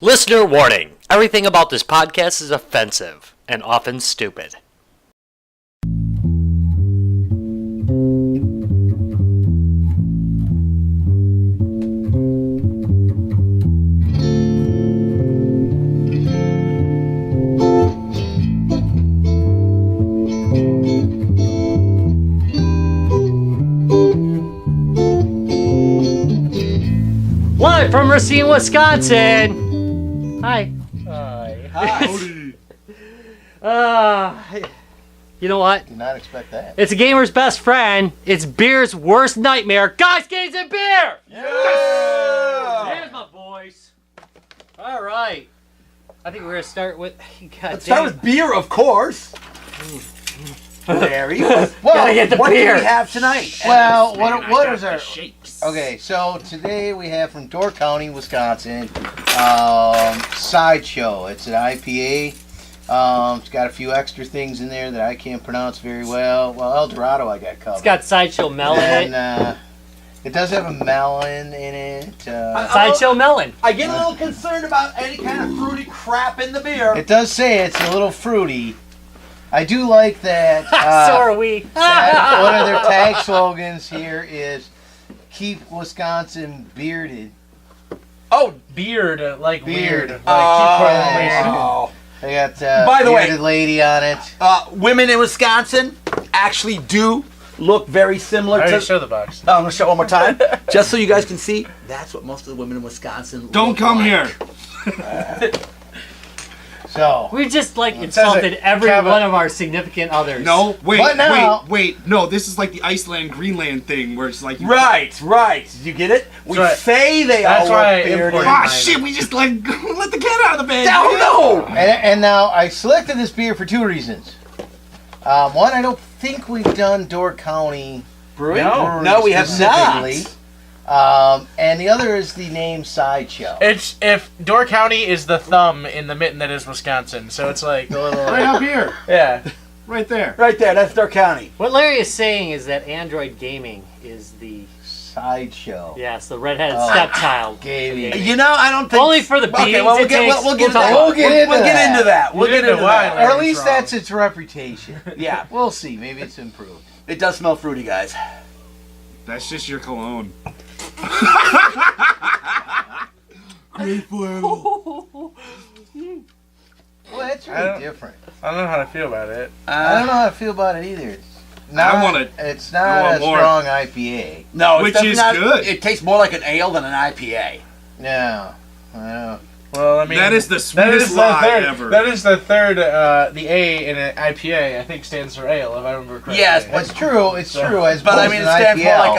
Listener warning. Everything about this podcast is offensive and often stupid. Live from Racine, Wisconsin. Hi. Hi. You know what? Did not expect that. It's a gamer's best friend. It's beer's worst nightmare. Guys, games, and beer! Yeah! There's my voice. All right. I think we're going to start with... Let's start with beer, of course. There you go. Gotta get the what beer. do we have tonight? Well, what is our... shapes? Okay, so today we have from Door County, Wisconsin, Sideshow. It's an IPA. It's got a few extra things in there that I can't pronounce very well. Well, El Dorado I got covered. It's got Sideshow Melon in it. And it does have a melon in it. Sideshow Melon. I get a little concerned about any kind of fruity crap in the beer. It does say it's a little fruity. I do like that. So are we. One of their tag slogans here is "Keep Wisconsin bearded." Oh, Beard, like Beard. weird. Like keep correlation. oh. They got By the way- bearded lady on it. Women in Wisconsin actually do look very similar I to... already showed the box. I'm going to show it one more time, just so you guys can see. That's what most of the women in Wisconsin Don't look come like. here. So We just says insulted it, every Kevin. one of our significant others. No, wait, But now- wait. No, this is like the Iceland, Greenland thing where it's like... Right. Did you get it? We That's right. say they That's all why I look bearded. imported Ah, mine. shit, we just let the cat out of the bag. Oh, no! and now I selected this beer for two reasons. One, I don't think we've done Door County Brewing. No, we have not. specifically. And the other is the name Sideshow. It's if Door County is the thumb in the mitten that is Wisconsin, so it's like a little. Right up here. Yeah. Right there. Right there, that's Door County. What Larry is saying is that Android Gaming is the Sideshow. the redheaded Oh. stepchild. Gaming. You know, I don't think... Only for the beans. Okay, well, it takes- we'll get talk into about that. it. We'll get into that. We'll get into why, that. Or at Larry's least wrong. that's its reputation. Yeah, We'll see. Maybe it's improved. it does smell fruity, guys. That's just your cologne. Well, that's I don't- really different. I don't know how to feel about it. I don't know how to feel about it either. It's not, I want it. It's I not want a more. strong IPA. No, it's Which definitely is not, good. It tastes more like an ale than an IPA. No. I know. Well, I mean, That is the that sweetest is the lie third, ever. That is the third. The A in an IPA, I think, stands for ale, if I remember correctly. Yes, Well, it's true. It's true. As But I opposed mean, it to an stands more IPL.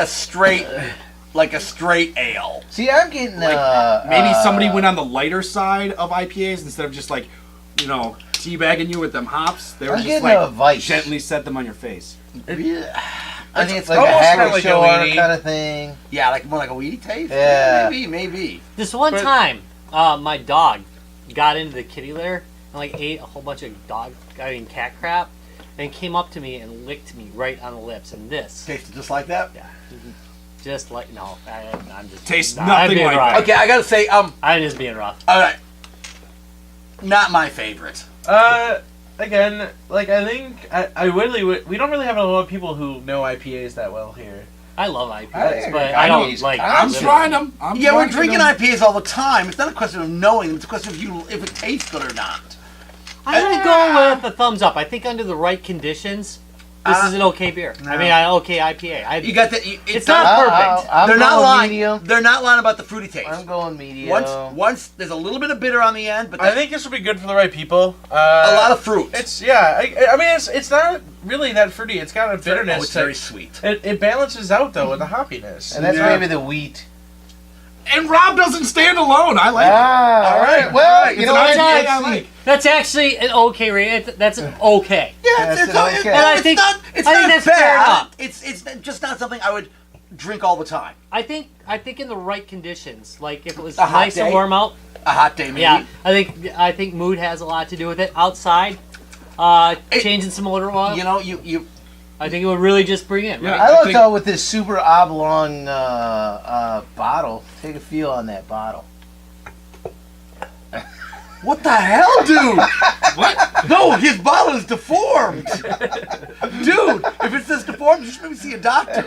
like a straight ale. See, I'm getting Maybe somebody went on the lighter side of IPAs instead of just like, teabagging you with them hops. They were I'm just getting like a Vice. gently set them on your face. I think it's like a almost kinda haggard like a shower weedy. kind of thing. Yeah, like more like a weedy taste. Yeah. Maybe. This one But- time, my dog got into the kitty litter and ate a whole bunch of cat crap, and came up to me and licked me right on the lips. And this, Tasted just like that. just like I'm just Tastes I'm nothing being like rough. that. Okay, I gotta say, I'm just being rough. all right, not my favorite. Again, like I think I really we don't really have a lot of people who know IPAs that well here. I love IPAs, I but agree. I don't IPAs. like. I'm them. trying them. Yeah, we're drinking IPAs all the time. It's not a question of knowing them. It's a question of if it tastes good or not. I'm gonna go with a thumbs up. I think under the right conditions, this is an okay beer. I mean, an okay IPA. You got that? It's not perfect. I'm They're not going lying. medium. They're not lying about the fruity taste. I'm going medium. Once there's a little bit of bitter on the end, but I think this would be good for the right people. a lot of fruit. It's I mean it's not really that fruity. It's got a bitterness. Oh, it's very sweet. It balances out though with the hoppiness. And that's Yeah. maybe the wheat. And Rob doesn't stand alone. I like it. All right. Well, you It's know an what? IPA I Let's like. see. That's actually an okay rating. That's an okay. Yeah, That's okay. And I think- it's I think not that's bad. fair enough. It's just not something I would drink all the time. I think in the right conditions, like if it was A hot nice and day? warm out. A hot day, maybe. Yeah, I think mood has a lot to do with it. Outside, changing some motor oil. You know, you I think it would really just bring it. Yeah. Right? I I looked think- out with this super oblong bottle. Take a feel on that bottle. What the hell, dude? What? No, his bottle is deformed. Dude, if it says deformed, you should maybe see a doctor.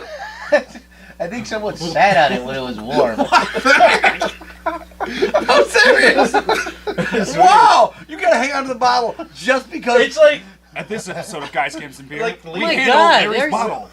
I think someone sat on it when it was warm. I'm serious. Wow, you gotta hang on to the bottle just because. It's like At this episode of Guys Games and Beer, Like, we oh my handle God, Larry's there's- bottle.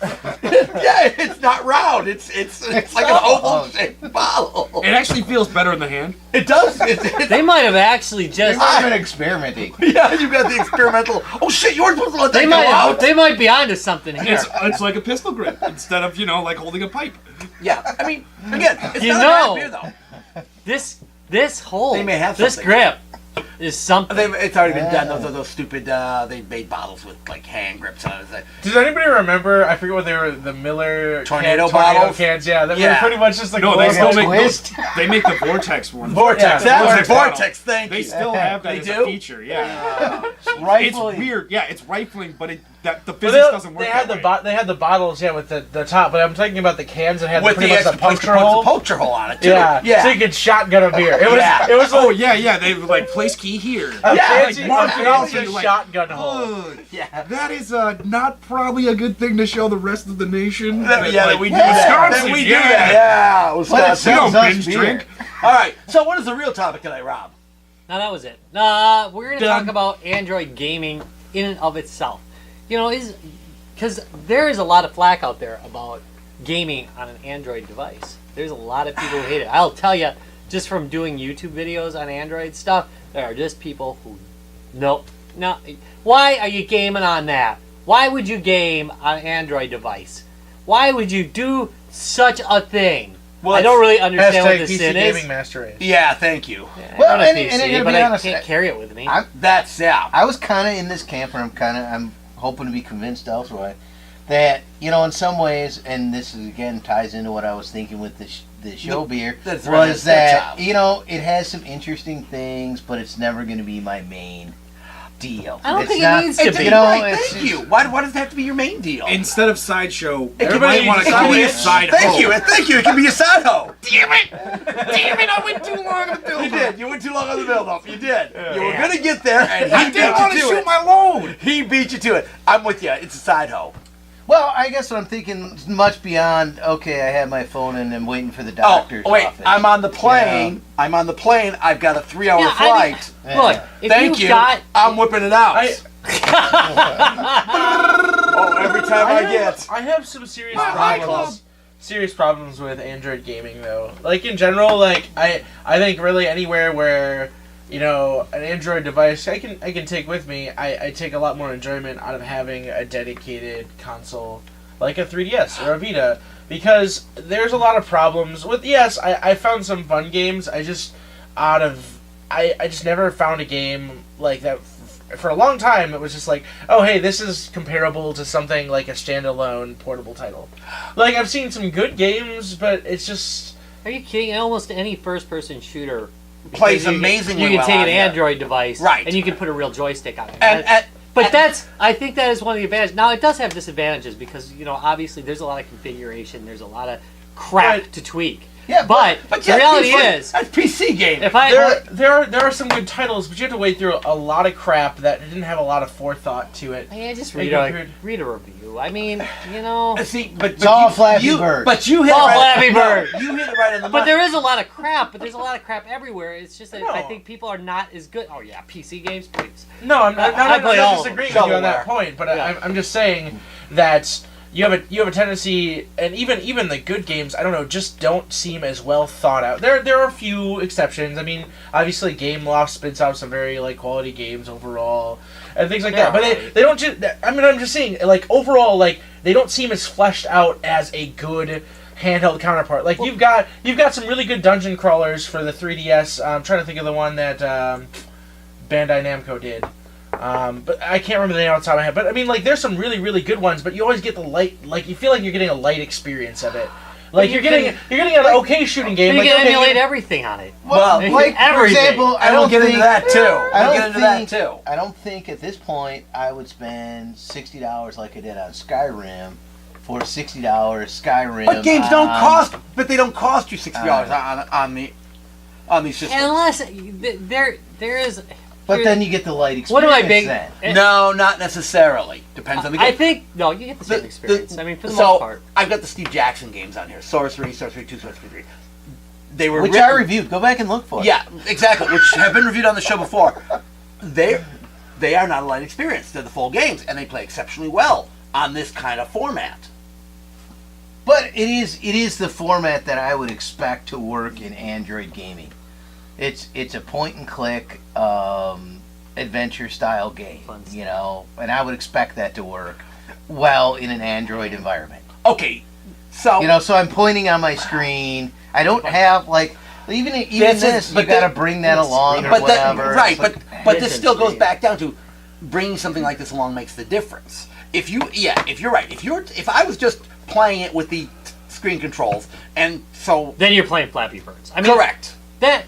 Yeah, it's not round. It's like an oval shaped bottle. It actually feels better in the hand. It does. It's, They might have actually just. I've been experimenting. yeah, you got the experimental. Oh shit, you weren't supposed to let that They go might. out. They might be onto something here. It's like a pistol grip instead of like holding a pipe. Yeah, I mean, again, it's You not know. a bad beer though. This hole. They may have this something. grip is something. It's already been done. Yeah. Those are those stupid. They made bottles with like hand grips on it. It's like, does anybody remember? I forget what they were. The Miller Tornado tornado bottles? cans. Yeah, that Yeah. were pretty much just like No, they logo. still make twist. they make the Vortex ones. Vortex. Yeah, That's Vortex Vortex. Thank They you. still have that They as do? a feature. Yeah, it's Rifling. weird. Yeah, it's rifling, but the But physics doesn't work. they had that the way. they had the bottles, yeah, with the top. But I'm talking about the cans that had With pretty the much the extra place to puncture put the hole. puncture hole on it too. Yeah, yeah. so you could shotgun a beer. It was Yeah. it was Oh like yeah. They would like place key here. a Yeah, fancy, like mark it out so fancy you're like, shotgun hole. Ugh, Yeah. that is not probably a good thing to show the rest of the nation. That we do yeah, that. Wisconsin, That we do yeah. that. Yeah, But it Wisconsin. We sells don't us binge beer. drink. All right. So what is the real topic today, Rob? No, that was it. We're going to Done. talk about Android gaming in and of itself. Because there is a lot of flack out there about gaming on an Android device. There's a lot of people who hate it. I'll tell you, just from doing YouTube videos on Android stuff, there are just people who, no. Why are you gaming on that? Why would you game on an Android device? Why would you do such a thing? Well, I don't really understand what Hashtag the PC sin Gaming is. Master Race. Yeah, thank you. I Well, own a and PC, I gotta but be I honest, can't carry it with me. That's I was kind of in this camp, and I'm hoping to be convinced elsewhere that in some ways, and this is again ties into what I was thinking with the show beer, that's right, was that's that job. it has some interesting things, but it's never going to be my main deal. I don't It's think it not- needs to It's, be. right, it's thank you. Why does it have to be your main deal? Instead of sideshow, Everybody everybody want to call it side Thank hoe. you. Thank you. It can be a side hoe. Damn it! Damn it! I went too long on the build. You did. You went too long on the build up. You did. You were gonna get there, and he I beat didn't want to you to shoot it. my load. He beat you to it. I'm with you. It's a side hoe. Well, I guess what I'm thinking is much beyond. Okay, I have my phone and I'm waiting for the doctor's wait. office. I'm on the plane. I'm on the plane. I've got a 3-hour Yeah, flight. Look, if Thank you. got I'm whipping it out. I- Oh, every time I get. I have some serious My problems. Serious problems with Android gaming, though. Like in general, like I think really anywhere where an Android device I can take with me, I take a lot more enjoyment out of having a dedicated console like a 3DS or a Vita, because there's a lot of problems with. Yes, I found some fun games. I just never found a game like that. For a long time, it was just like, oh, hey, this is comparable to something like a standalone portable title. Like, I've seen some good games, but it's just... Are you kidding? Almost any first-person shooter Plays because amazingly You can well take on an here. Android device, Right. and you can put a real joystick on it. And I think that is one of the advantages. Now, it does have disadvantages because obviously there's a lot of configuration, there's a lot of crap But- to tweak. Yeah, But the reality is, that's PC game. if I There are some good titles, but you have to wade through a lot of crap that didn't have a lot of forethought to it. just Like, read a review. I mean, See, but It's all Flappy Bird. But you hit It's all it right, Flappy Bird. No, you hit it right on the But money. there is a lot of crap. But there's a lot of crap everywhere. It's just that No. I think people are not as good. Oh yeah, PC games, please. No, I'm not, I play all of disagreeing them. with you on that point, but Yeah. I'm just saying that you have a tendency, and even the good games, I don't know, just don't seem as well thought out. There are a few exceptions. I mean, obviously, GameLoft spits out some very quality games overall, and things like that. But they don't just. I mean, I'm just saying, overall, they don't seem as fleshed out as a good handheld counterpart. Like you've got some really good dungeon crawlers for the 3DS. I'm trying to think of the one that Bandai Namco did. But I can't remember the name off the top of my head. But I mean, there's some really, really good ones. But you always get the light. You feel like you're getting a light experience of it. You're getting an okay shooting game. You can okay, emulate everything on it. Well, like for everything. example, I and we'll don't get think into that too. I We'll don't get into think that too. I don't think at this point I would spend $60 like I did on Skyrim for $60 Skyrim. But games don't on- cost. But they don't cost you $60 on the. on these systems. Unless there is. But then you get the light experience. What am I big? Then. No, not necessarily. Depends on the game. I think no, you get the same experience. I mean, for the so most part. I've got the Steve Jackson games on here. Sorcery, Sorcery 2, Sorcery 3. They were Which I reviewed. Go back and look for it. Yeah, exactly. Which have been reviewed on the show before. They are not a light experience. They're the full games, and they play exceptionally well on this kind of format. But it is the format that I would expect to work in Android gaming. It's a point and click adventure style game, you know, and I would expect that to work well in an Android environment. Okay, so you know, so I'm pointing on my screen. I don't have like even this. You got to bring that along or whatever. But this still goes back down to bringing something like this along makes the difference. If you're right. If I was just playing it with the screen controls, and so then you're playing Flappy Birds. I mean, correct. That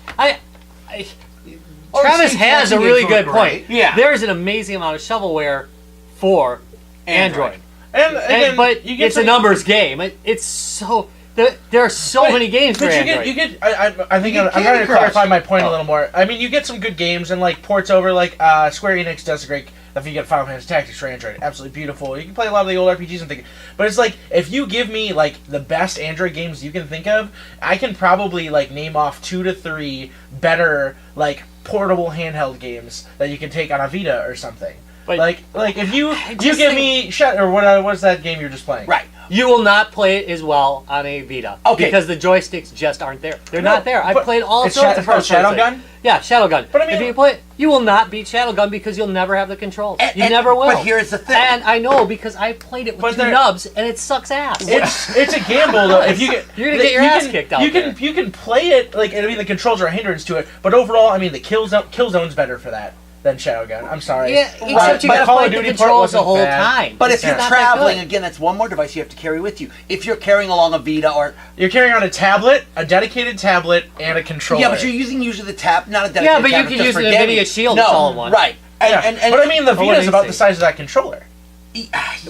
Travis has a really good point. Yeah. There's an amazing amount of shovelware for Android. And but you get it's a numbers game. It's so there are so many games for Android. You get. I think I'm trying to clarify my point a little more. I mean, you get some good games and like ports over. Like Square Enix does a great. If you get Final Fantasy Tactics for Android, absolutely beautiful. You can play a lot of the old RPGs and things. But it's like if you give me like the best Android games you can think of, I can probably like name off 2 to 3 better like portable handheld games that you can take on a Vita or something. But like if you give me what's that game you're just playing? Right. You will not play it as well on a Vita. Okay. Because the joysticks just aren't there. They're not there. I've played all sorts of first Shadow Gun? Yeah, Shadow Gun. But I mean, if you play it, you will not beat Shadow Gun because you'll never have the controls. You And- never will. But here's the thing. And I know because I played it with 2 nubs and it sucks ass. It's a gamble though. If you get You're gonna get your ass kicked out you there. can play it like I mean the controls are a hindrance to it, but overall I mean the Killzone's better for that than Shadow Gun. I'm sorry. Yeah, except you But gotta Call fight of the Duty port controls the wasn't whole bad. time. But if you're It's not that traveling, good. again, that's one more device you have to carry with you. If you're carrying along a Vita or You're carrying on a tablet, a dedicated tablet, and a controller. yeah, but you're using usually the tab, not a dedicated Yeah, but you tablet can just use for an gaming. NVIDIA Shield, No, it's all in one. right. And, Yeah. and but I mean the what Vita's do about you the say? size of that controller.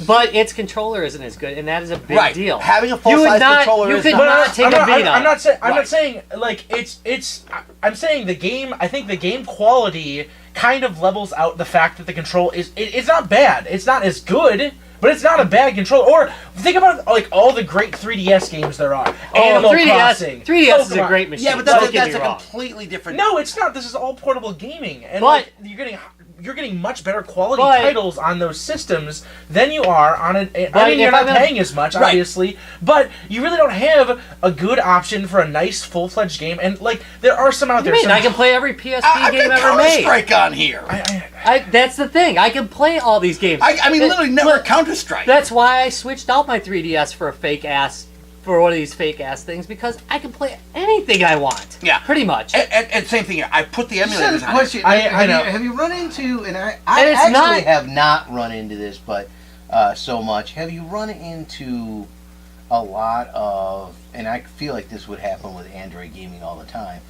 But its controller isn't as good, and that is a big Right. deal. Having a You full-size would not- controller you is could not- not take a Vita. I'm not saying. I'm Right. not saying like I'm saying the game. I think the game quality kind of levels out the fact that the control it's not bad. It's not as good, but it's not a bad controller. Or think about like all the great 3DS games there are. Animal 3DS, Crossing. 3DS is a Pokemon. great machine. Yeah, but Don't that's get me a wrong. completely different. No, it's not. This is all portable gaming, and But- like, you're getting much better quality But- titles on those systems than you are on an. I But mean, you're if not I'm paying as much, Right. obviously, but you really don't have a good option for a nice full-fledged game. And like, there are some out What do there. you mean? some- I can play every PSP I've game got ever made. Counter-Strike on here. That's the thing. I can play all these games. I mean, literally never Look, Counter-Strike. That's why I switched out my 3DS for one of these fake ass things because I can play anything I want. Yeah. Pretty much. And same thing here. I put the Just had emulators a on. question. I know. Have you run into, and I And it's actually not- have not run into this, but so much. Have you run into a lot of, and I feel like this would happen with Android gaming all the time,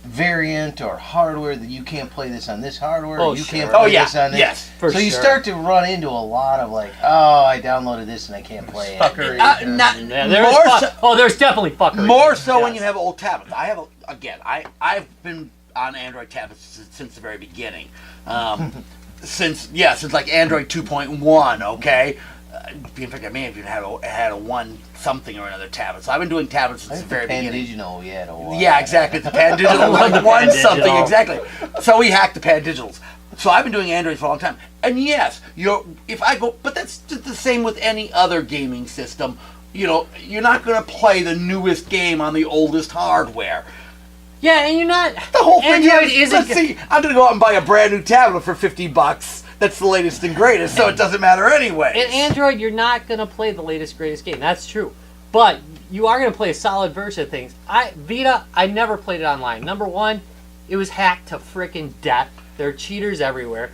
variant or hardware that you can't play this on this hardware, Oh, or you sure. can't Oh, play yeah. this on this. Yes. For so you sure. start to run into a lot of like, oh, I downloaded this and I can't play it. Fuckery. Yeah, there's More there's definitely fuckery. More so when Yes. you have old tablets. I've been on Android tablets since the very beginning. Since like Android 2.1. Okay. In fact, I may have even had a 1 something or another tablet. So I've been doing tablets since the very beginning. Digital, yeah, a while. Yeah, exactly. The Pan Digital, I love like the 1 Pan something, Digital. exactly. So we hacked the Pan Digitals. So I've been doing Android for a long time. And yes, but that's just the same with any other gaming system. You know, you're not going to play the newest game on the oldest hardware. Yeah, and you're not. The whole thing Android is, isn't. let's see, I'm going to go out and buy a brand new tablet for $50. That's the latest and greatest, so it doesn't matter anyway. In Android, you're not going to play the latest, greatest game. That's true. But you are going to play a solid version of things. Vita, I never played it online. Number one, it was hacked to frickin' death. There are cheaters everywhere.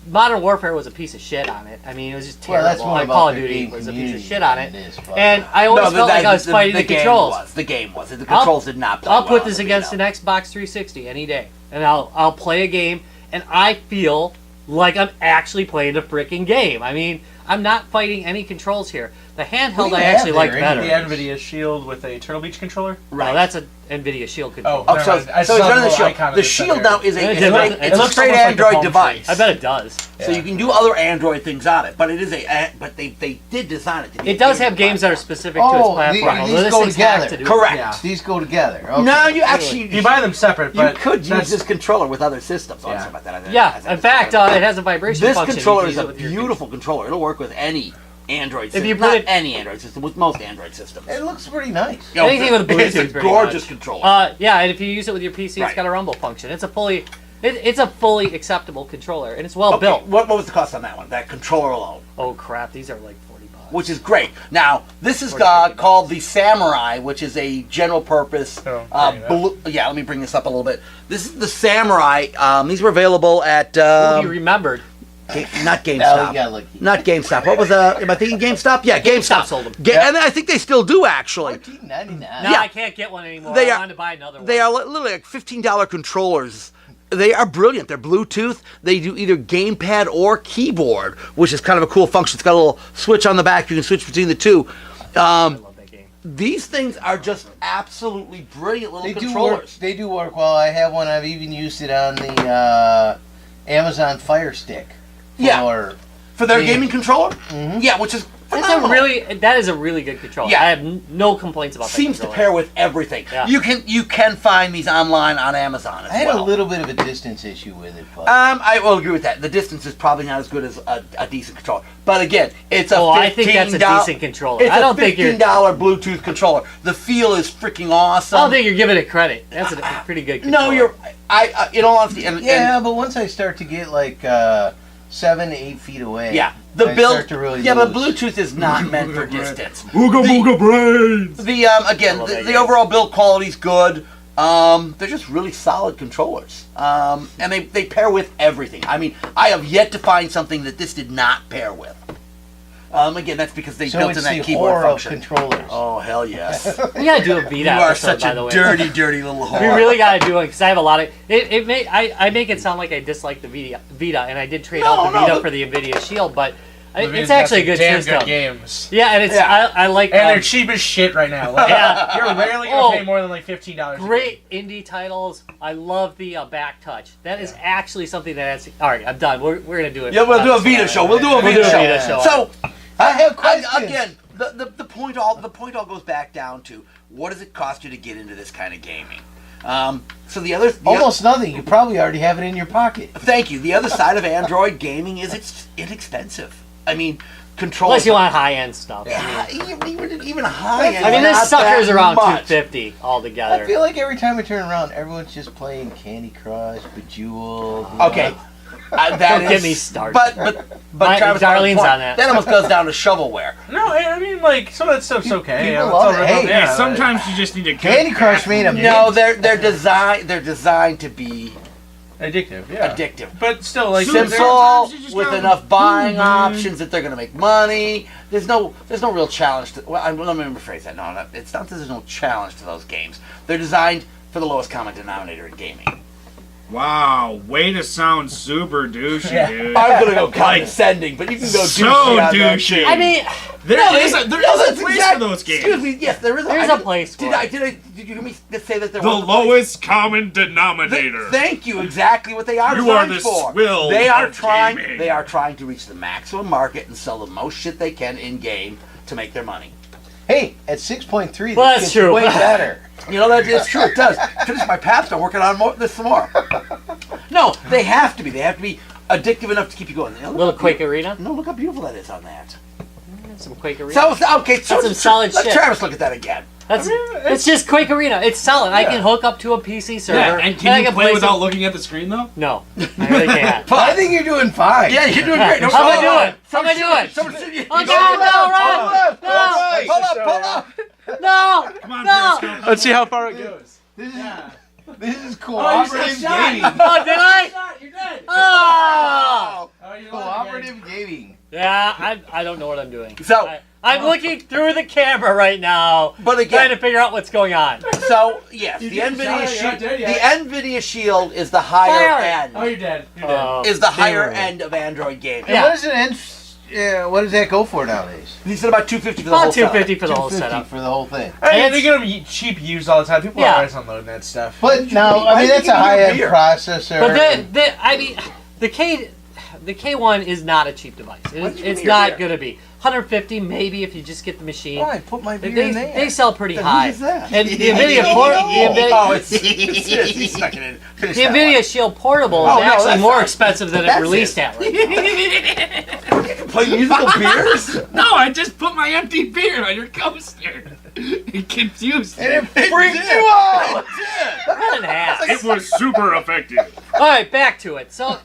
Modern Warfare was a piece of shit on it. I mean, it was just terrible. Well, that's more like about Call of their Duty game was a piece of community shit on it. than it is, but- And I always felt like I was fighting the game controls. The game was. The controls did not play I'll well put on this the against Vita. an Xbox 360 any day, and I'll play a game, and I feel like I'm actually playing a freaking game. I mean, I'm not fighting any controls here. The handheld What do I you actually have like there better. The NVIDIA Shield with a Turtle Beach controller. No, that's a NVIDIA Shield controller. Oh, Oh, so, never mind. I so saw it's better the than the little Shield. icon of The the Shield center. now is It a looks it's a almost straight like the Android palm device. I bet it does. So you can do other Android things on it, but it is but they did design it to be It does have games that are specific to its Oh, platform. although these this go thing's hacked together. to do it. Correct. Yeah. These go together. Okay. No, you actually You buy them separate, you but could use that's- this controller with other systems. Oh, Yeah. sorry about that. Yeah, in fact, it has a vibration this function. controller You is can a use it with your beautiful controller. It'll work with any Android system. you put Not it- any Android system, with most Android systems. It looks pretty nice. You know, anything with Bluetooth, It's a pretty gorgeous much. controller. Yeah, and if you use it with your PC, Right. it's got a rumble function. It's a fully acceptable controller, and it's well Okay, built. what was the cost on that one? That controller alone, Oh crap, these are like $40. which is great. Now this is 40. called the Samurai, which is a general purpose. Oh, bring it up. Blue, yeah, let me bring this up a little bit. This is the Samurai. These were available at You remembered. not Now GameStop. you got lucky. Not GameStop. What was am I thinking GameStop? Yeah, GameStop sold them. And I think they still do actually. $14.99. No, Yeah. I can't get one anymore. They I are- wanted to buy another one. They are literally like $15 controllers. They are brilliant. They're Bluetooth. They do either gamepad or keyboard, which is kind of a cool function. It's got a little switch on the back. You can switch between the two. I love that game. These things are just absolutely brilliant little They do work. controllers. They do work well. I have one. I've even used it on the Amazon Fire Stick. Yeah. For their Yeah. gaming controller? Yeah, which is phenomenal. That is a really good controller. Yeah. I have no complaints about that Seems to controller. pair with everything. Yeah. You can find these online on Amazon as I had well. a little bit of a distance issue with it, but I will agree with that. The distance is probably not as good as a decent controller. But again, it's a I think that's a $15 decent controller. It's I a don't think you're. $15 Bluetooth controller. The feel is freaking awesome. I don't think you're giving it credit. That's a pretty good controller. No, you're. I in all honesty, and but once I start to get like 7 to 8 feet away, yeah, the I build. start to really Yeah, but lose. Bluetooth is not meant for distance. Booga booga brains. The again, love the, that the game. overall build quality's good. They're just really solid controllers, and they pair with everything. I mean, I have yet to find something that this did not pair with. Again, that's because they So built it's in that the keyboard horror of function. controllers. Oh hell yes! We gotta do a Vita You are episode, such by a the way. dirty, dirty little whore. We really gotta do it because I have a lot of. I make it sound like I dislike the Vita, and I did trade out the Vita for the NVIDIA Shield, but it's actually a good damn system. good games. Yeah, and it's Yeah. I like. And they're cheap as shit right now. Like, Yeah. You're rarely gonna Oh. pay more than like $15. Great indie titles. I love the back touch. That is actually something that. All right, I'm done. We're gonna do it. Yeah, we'll do a Vita show. We'll do a We'll Vita do a show. Vita show. So I have questions. again, the point all goes back down to what does it cost you to get into this kind of gaming? So the Almost nothing. You probably already have it in your pocket. thank you. The other side of Android gaming is it's inexpensive. I mean, controllers. Unless you want high end stuff. Yeah, even high end. I mean, this not sucker's that around much. $250 altogether. I feel like every time I turn around, everyone's just playing Candy Crush, Bejeweled. Okay. That Don't get is- me started. But My- Travis, Darlene's point, on that. That almost goes down to shovelware. No, I mean, like, some of that stuff's okay. people It's love all it. right. Hey, Yeah, like- sometimes you just need a Candy Crush made a No, they're designed to be Addictive, yeah. addictive. But still, like, Simple. they're- Simple, you just with gotta enough buying boom, man. options that they're going to make money. There's no real challenge to. Well, let me rephrase that. No, it's not that there's no challenge to those games. They're designed for the lowest common denominator in gaming. Wow, way to sound super douchey, Yeah. dude. I'm going to go condescending, but you can go So douchey on that douchey. too. I mean, There No, is a that's place exact- for those games. Excuse me. Yes, there is. There's a place for it. Did you hear me say that there The was a place? lowest common denominator. Thank you. Exactly what they are. You are designed the for. swill They are of trying. gaming. They are trying to reach the maximum market and sell the most shit they can in game to make their money. Hey, at 6.3, Well, this that's gets true. way better. You know that is true. It does. Finish my paps. I'm working on this some more. No, they have to be. They have to be addictive enough to keep you going. You know, look little how Quake beautiful- Arena. No, look how beautiful that is on that. Some Quake Arena. So okay, so That's some solid let shit. Travis look at that again. That's it's just Quake Arena. It's solid. I can hook up to a PC server. Yeah, and I can you can play without some- looking at the screen though? No, I really can't. I think you're doing fine. Yeah, you're doing great. No, How am I hold doing? on. How am I doing? Someone shoot you. Oh God, no, run! Go left, No, go right. Pull up. no, Come on, no! Periscope. Let's see how far it goes. This is cooperative gaming. Oh, did I? Oh! Cooperative gaming. Yeah, I don't know what I'm doing. So- I'm looking through the camera right now, But again- trying to figure out what's going on. So yes, the didn't NVIDIA shout it, you're Shield, not dead the yet. NVIDIA Shield is the higher Fire. end. Oh, you're dead. You're dead. Is the higher Dude. end of Android gaming. Yeah. What does an Yeah, what does that go for nowadays? He said about $250 for the whole About setup. $250 for the whole $250 setup. for the whole thing. Hey, they're gonna be cheap used all the time. People Yeah. are always unloading that stuff. But now, Why I mean, did that's you a give me high-end beer? processor. But I mean, the K1 is not a cheap device. Why did you give It's me your not beer? going to be 150 maybe if you just get the machine. Why? Put my beer They, in there. they sell pretty Then high. whose is that? And the Nvidia Oh, it's he stuck it in. Finish the that Nvidia Shield Portable Oh, is no, actually that's more not- expensive than it that's released it. at right now. one. Play musical beers? No, I just put my empty beer on your coaster. It confused me. And it freaked you out! What an ass. It was super effective. All right, back to it. So,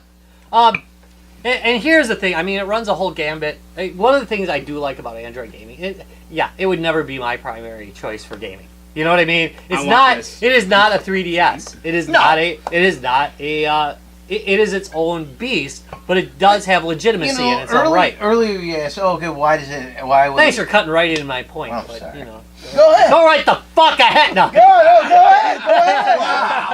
and here's the thing. I mean, it runs a whole gambit. One of the things I do like about Android gaming, it would never be my primary choice for gaming. You know what I mean? It's want not. this. It is not a 3DS. It is No. not a. It is not a. It is its own beast, but it does have legitimacy in its own right. earlier you asked, oh, okay, why does it, why would Thanks it, for cutting right into my point, Oh, but sorry. you know, Go ahead. go right the fuck ahead. No. Go ahead, go ahead.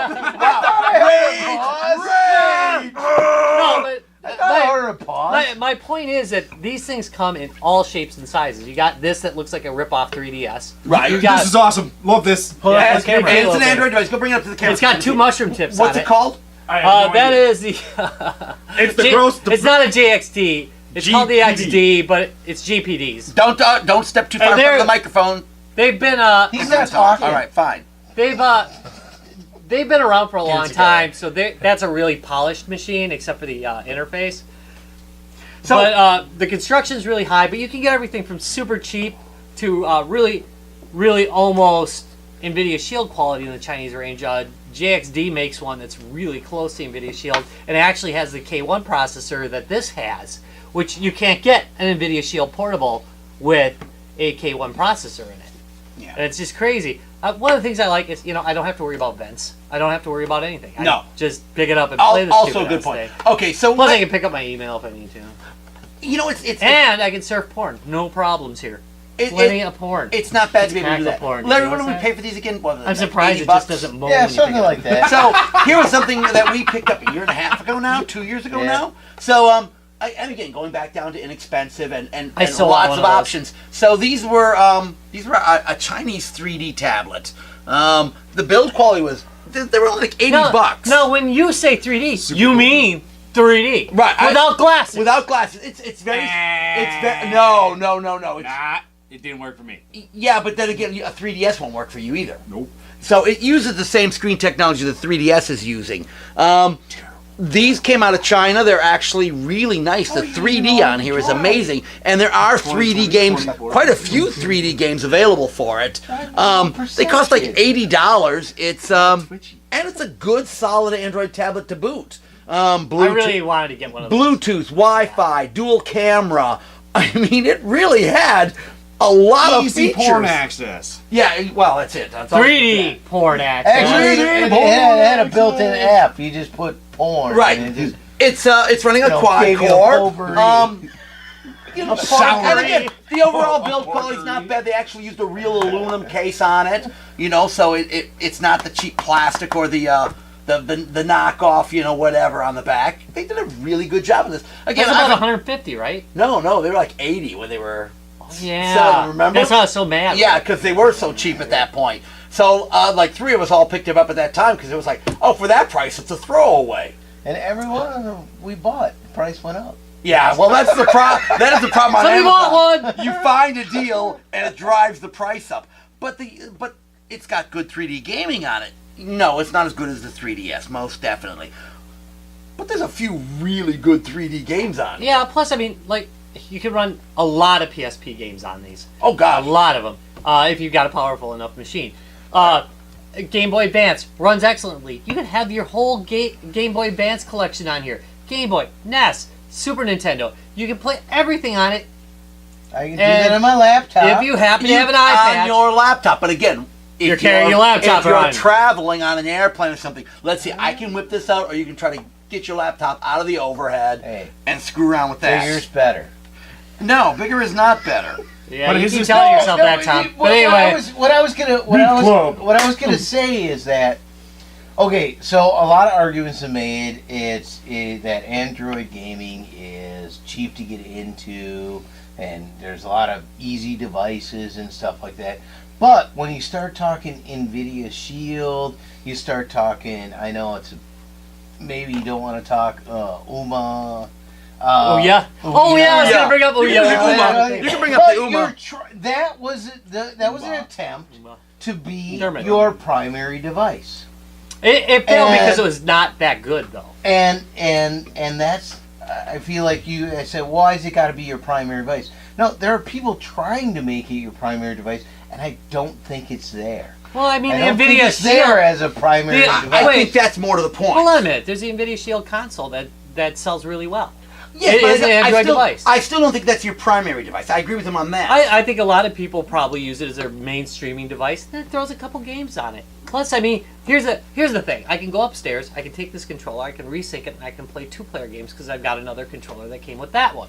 No, but I heard a pause. my point is that these things come in all shapes and sizes. You got this that looks like a rip-off 3DS. Right. You got, This is awesome. Love this. Pull Yeah, out it's the camera. big. And it's an little Android device. Go bring it up to the camera. it's got two mushroom tips What's on it called? I have no That idea. is the. It's the gross. It's not a JXT. It's called the GPD. XD, but it's GPDs. Don't step too far And from they're- the microphone. They've been He's not talking. All right, fine. they've been around for a long it's a time, so that's a really polished machine, except for the interface. So- But the construction's really high, but you can get everything from super cheap to really, really almost NVIDIA Shield quality in the Chinese range. JXD makes one that's really close to NVIDIA Shield, and it actually has the K1 processor that this has, which you can't get an NVIDIA Shield portable with a K1 processor in it. Yeah. And it's just crazy. One of the things I like is, I don't have to worry about vents. I don't have to worry about anything. I No. just pick it up and play the Also a stupid good ass point. thing. Okay, so Plus, I can pick up my email if I need to. it's And I can surf porn. No problems here. it- Plenty of porn. it's not bad to be able to do that. Cackle porn. Larry, You what know do we what I'm pay for these again? What, I'm like surprised $80 it just doesn't moan Yeah, when you pick something it up. like that. So here was something that we picked up a year and a half ago now, 2 years ago Yeah. now. So and again, going back down to inexpensive and I still want lots one of of those. options. So these were a Chinese 3D tablet. The build quality was they were like $80. No, when you say 3D, you mean 3D. Right, Without glasses. Without glasses. It's very no. It's, Nah, it didn't work for me. yeah, but then again, a 3DS won't work for you either. Nope. So it uses the same screen technology the 3DS is using. These came out of China. They're actually really nice. The 3D on here is amazing, and there are 3D games, quite a few 3D games available for it. They cost like $80. It's and it's a good, solid Android tablet to boot. Bluetooth, I really wanted to get one of those. Bluetooth, Wi-Fi, dual camera. I mean, it really had a lot of Easy features. porn access. Yeah, well, that's it. That's all 3D porn access. Actually, it had a built-in app. You just put porn. Right. And it just, It's running a quad gave you a core. potpourri. And again, the overall build quality is not bad. They actually used a real aluminum case on it, so it's not the cheap plastic or the knockoff, whatever on the back. They did a really good job of this. Again, That's about 150, right? no, they were like 80 when they were. Yeah. So, remember? That's why I was so mad. Yeah, because they were so cheap at that point. So, like 3 of us all picked them up at that time because it was like, oh, for that price, it's a throwaway. and every one of them we bought, the price went up. Yeah, well, that's the problem. That is the problem on Somebody Amazon. want one? You find a deal and it drives the price up. But it's got good 3D gaming on it. No, it's not as good as the 3DS, most definitely. But there's a few really good 3D games on it. Yeah, plus, I mean, like, you can run a lot of PSP games on these. Oh A God. lot of them, if you've got a powerful enough machine. Game Boy Advance runs excellently. You can have your whole Game Boy Advance collection on here. Game Boy, NES, Super Nintendo. You can play everything on it I can do that on my laptop. if you happen to have an iPad. on your laptop. But again, if You're carrying your laptop if you're around. traveling on an airplane or something, let's see, I can whip this out, or you can try to get your laptop out of the overhead Hey. and screw around with that. Bigger's better. No, bigger is not better. Yeah, But you his keep is- telling yourself that, Tom. But anyway, what I was gonna Club. say is that Okay, so a lot of arguments are made. That Android gaming is cheap to get into, and there's a lot of easy devices and stuff like that. But when you start talking NVIDIA Shield, you start talking. I know maybe you don't want to talk UMA. Oh yeah. I was gonna bring up You can bring up the UMA. That was an attempt to be Dermot. your primary device. It failed because it was not that good though. And that's I feel like I said, why has it got to be your primary device? No, there are people trying to make it your primary device, and I don't think it's there. Well, I mean, I the don't think NVIDIA it's there Shield. as a primary device. I think that's more to the point. Hold on a minute. There's the NVIDIA Shield console that sells really well. Yes, It but is an Android device. I still don't think that's your primary device. I agree with him on that. I think a lot of people probably use it as their main streaming device, and it throws a couple games on it. Plus, I mean, here's the thing. I can go upstairs, I can take this controller, I can resync it, and I can play 2-player games because I've got another controller that came with that one.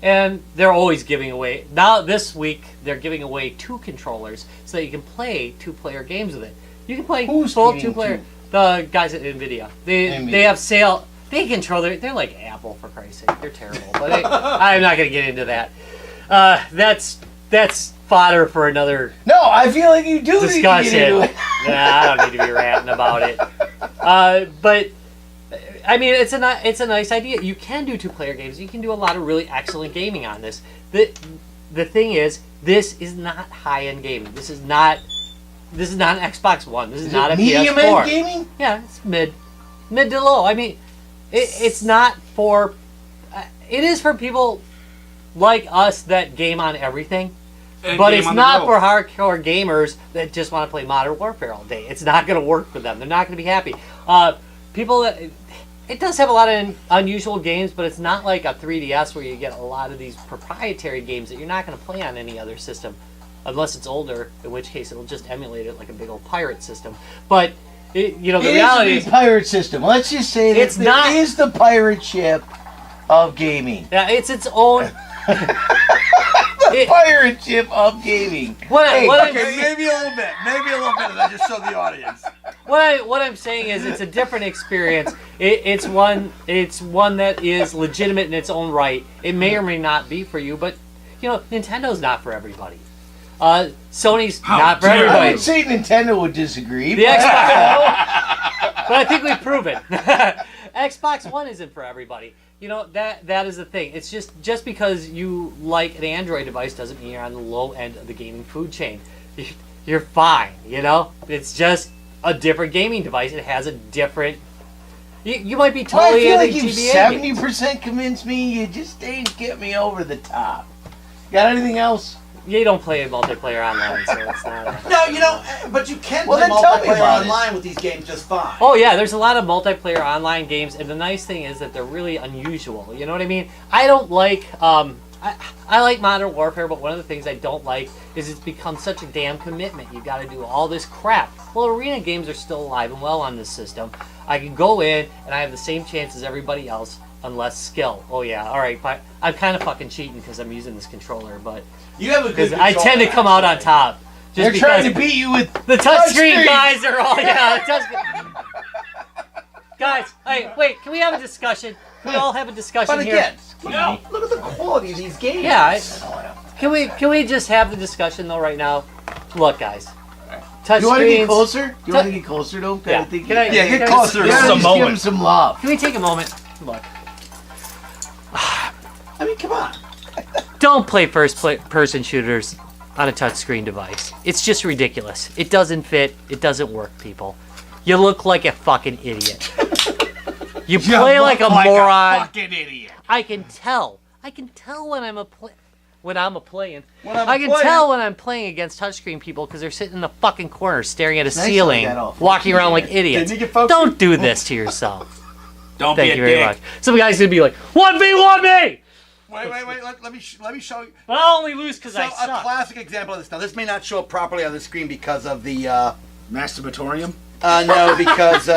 And they're always giving away. Now, this week, they're giving away 2 controllers so that you can play 2-player games with it. You can play Who's both giving 2-player. 2? The guys at NVIDIA. They have sale. They control they're like Apple, for Christ's sake. They're terrible. But I'm not going to get into that. That's fodder for another No, I feel like you do discussion. need to get into it. Nah, I don't need to be ranting about it. But I mean, it's a nice idea. You can do 2-player games. You can do a lot of really excellent gaming on this. The thing is, this is not high-end gaming. This is not an Xbox One. This is not a medium PS4. end gaming? Yeah, it's mid to low. I mean, it's not for. It is for people like us that game on everything, but it's not for hardcore gamers that just want to play Modern Warfare all day. It's not going to work for them. They're not going to be happy. People that. It does have a lot of unusual games, but it's not like a 3DS where you get a lot of these proprietary games that you're not going to play on any other system, unless it's older, in which case it'll just emulate it like a big old pirate system. But the reality is a pirate system. Let's just say that it is the pirate ship of gaming. Yeah, it's its own. Pirate ship of gaming. Maybe a little bit. As I just showed the audience. What I'm saying is, it's a different experience. It's one that is legitimate in its own right. It may or may not be for you, but Nintendo's not for everybody. Sony's not for everybody. I would say Nintendo would disagree. The Xbox, but I think we've proven Xbox One isn't for everybody. That is the thing. It's just because you like an Android device doesn't mean you're on the low end of the gaming food chain. You're fine. It's just a different gaming device. It has a different. You might be totally I into feel like GBA you've 70% convinced me. You just ain't get me over the top. Got anything else? You don't play multiplayer online, so it's not. No, but you can play then tell me multiplayer about online with these games just fine. Oh yeah, there's a lot of multiplayer online games, and the nice thing is that they're really unusual. You know what I mean? I don't like. I like Modern Warfare, but one of the things I don't like is it's become such a damn commitment. You got to do all this crap. Well, arena games are still alive and well on this system. I can go in and I have the same chance as everybody else, unless skill. Oh yeah, all right. But I'm kind of fucking cheating because I'm using this controller, but you have a good. I tend to come out on top. They're trying to beat you with the touchscreen guys are all Guys, hey, wait. Can we have a discussion? Can we all have a discussion But again, look at the quality of these games. Yeah. Can we just have the discussion though right now? Look, guys. Touch you want to screens. get closer? Do you want to get closer to him? Yeah. Get closer. Just give him some love. Can we take a moment? Look. I mean, come on. Don't play first-person shooters on a touchscreen device. It's just ridiculous. It doesn't fit. It doesn't work, people. You look like a fucking idiot. You play like a moron. A fucking idiot. I can tell when I'm playing. I can tell when I'm playing against touchscreen people because they're sitting in the fucking corner staring at a ceiling, walking around like idiots. Don't do this to yourself. Don't Thank be you a very dick. much. Some guy's gonna be like, 1v1 me! Wait. Let me show you. But I'll only lose because So I a suck. classic example of this. Now, this may not show up properly on the screen because of the. Masturbatorium? No, because